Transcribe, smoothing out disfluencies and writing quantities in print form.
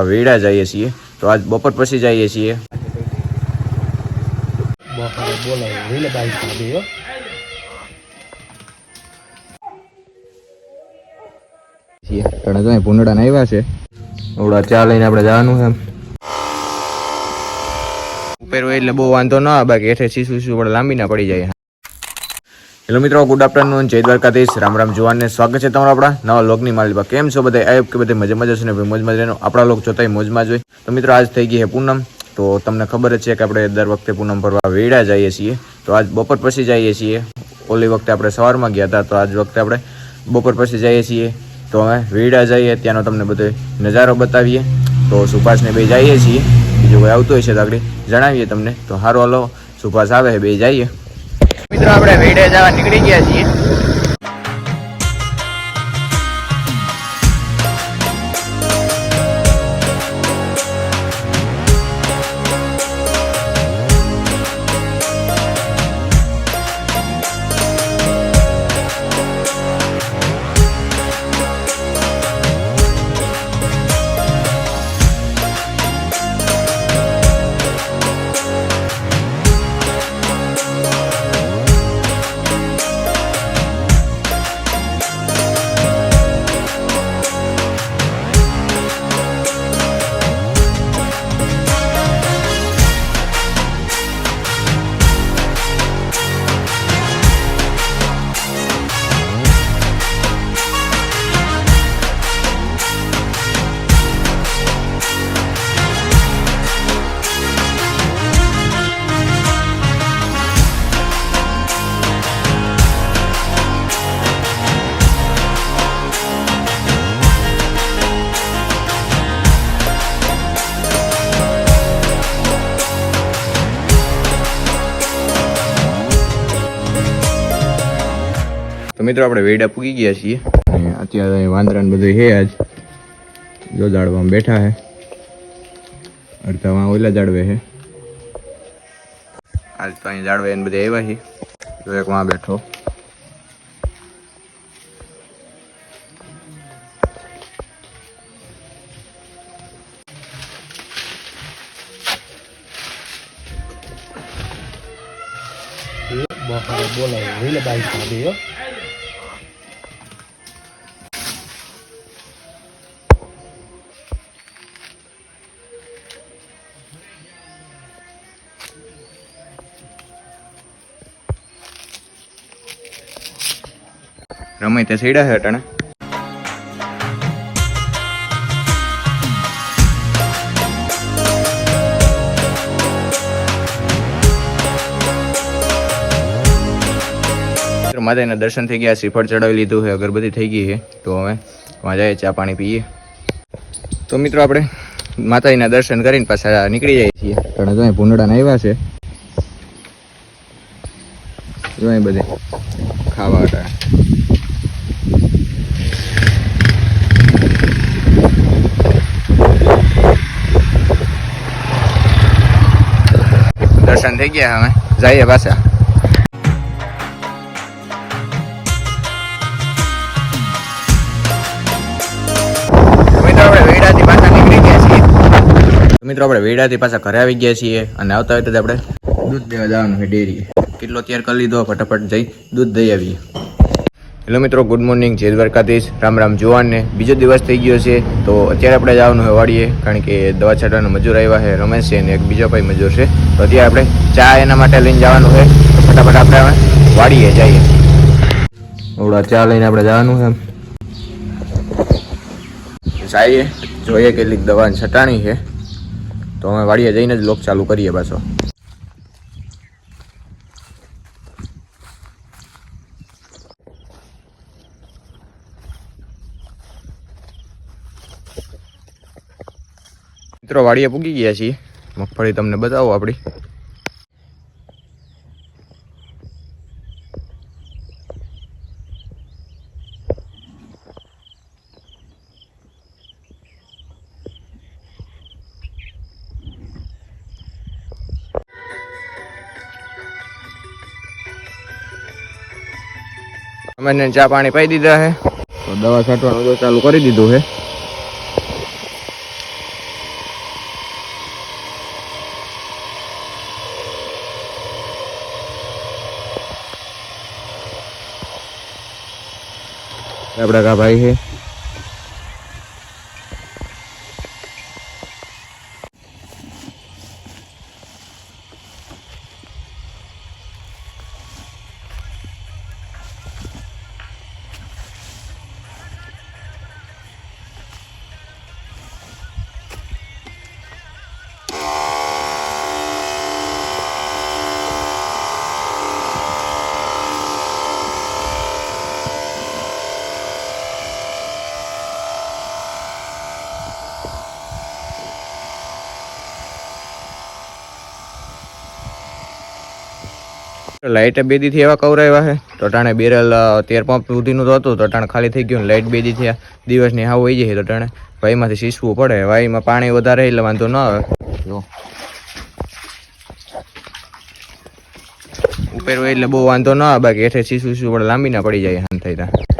વેડા જઈએ છીએ તો આજ બપોર પછી જઈએ છીએ. ભૂંડડા આવ્યા છે ઓડા ચા લઈને આપણે જવાનું છે ઉપર એટલે બહુ વાંધો ના આવે, બાકી એઠે સીસું પણ લાંબી ના પડી જાય. હેલો મિત્રો, ગુડ આફ્ટરનૂન, જય દ્વારકાધીશ, રામ રામ જુવાનને સ્વાગત છે તમારા આપણા નવા લોકની માલિકા. કેમ છો બધા? આયોગ કે બધે મજા છે ને મોજમાં જ રહેનો. આપણા લોક જોતા મોજમાં જ હોય. તો મિત્રો આજ થઈ ગઈ છે પૂનમ. તો તમને ખબર જ છે કે આપણે દર વખતે પૂનમ ભરવા વેડા જઈએ છીએ. તો આજ બપોર પછી જઈએ છીએ. ઓલી વખતે આપણે સવારમાં ગયા હતા, તો આજ વખતે આપણે બપોર પછી જઈએ છીએ. તો અમે વેડા જઈએ ત્યાંનો તમને બધો નજારો બતાવીએ. તો સુભાષને બે જઈએ છીએ, બીજું કોઈ આવતું હોય છે તો આગળ જણાવીએ તમને. તો સારું હાલો, સુભાષ આવે બે જઈએ. મિત્રો આપણે વેડે જવા નીકળી ગયા છીએ. તો મિત્રો આપણે વેડા પૂગી ગયા છીએ અને અત્યારે વાંદરા ને બધું છે. આજ જો ઝાડવામાં બેઠા છે, અડધા ઓલા ઝાડવે છે. આજ તો અહીં ઝાડવે એને બધા આવ્યા છે. જો એક વાં બેઠો. રમાય તે સીડા છે અટાણે. માતાજીના દર્શન થઈ ગયા, શ્રીફળ ચડાવી લીધું છે, અગરબત્તી થઈ ગઈ છે. તો હવે વાં જાય ચા પાણી પીએ. તો મિત્રો આપણે માતાજીના દર્શન કરીને પાછા નીકળી જઈએ છીએ. કારણ જો ભૂંડડા આવ્યા છે, જો બધે ખાવા અટાણે. દર્શન થઈ ગયા, અમે જઈએ પાછા. મિત્રો આપણે વેડાથી પાછા ઘરે આવી ગયા છીએ અને આવતા હોય તો આપણે દૂધ દેવા જવાનું છે ડેરી. કેટલો તૈયાર કરી લીધો, ફટાફટ જઈ દૂધ દઈ આવીએ. હેલો મિત્રો, ગુડ મોર્નિંગ, જય દ્વારકાધીશ, રામ રામ જુવાનને. બીજો દિવસ થઈ ગયો છે. તો અત્યારે આપણે જવાનું છે વાડીએ, કારણ કે દવા છાંટવાનો મજૂર આવ્યા છે, રમેશ છે, અને એક બીજો ભાઈ મજૂર છે. તો અત્યારે આપણે ચા એના માટે લઈને જવાનું છે. તો ફટાફટ આપણે વાડીએ જઈએ. ઓડા ચા લઈને આપણે જવાનું છે. જઈએ જોઈએ કેટલીક દવા છટાણી છે. તો અમે વાડીએ જઈને જ લોક ચાલુ કરીએ પાછો. મિત્રો વાડીએ પૂગી ગયા છીએ. મગફળી તમને બતાવો આપણી. અમે ચા પાણી પાઈ દીધા છે. તો દવા છાંટવાનું તો ચાલુ કરી દીધું છે. આપડા કા ભાઈ છે. લાઇટ બે દી થી એવા કવરાવ્યા છે તો ટાણે બેરલ 13 પંપ સુધીનું તો હતું તો ટાણે ખાલી થઈ ગયું. લાઇટ બે દી થયા દિવસની હાવ વહી જાય તો ટાણે વાઈમાંથી સીસવું પડે. વાઈમાં પાણી વધારે એટલે વાંધો ન આવે. જો ઉપર હોય એટલે બહુ વાંધો ન આવે, બાકી હેઠે સીસવું પડે, લાંબી ના પડી જાય હાન થઈ ત્યાં.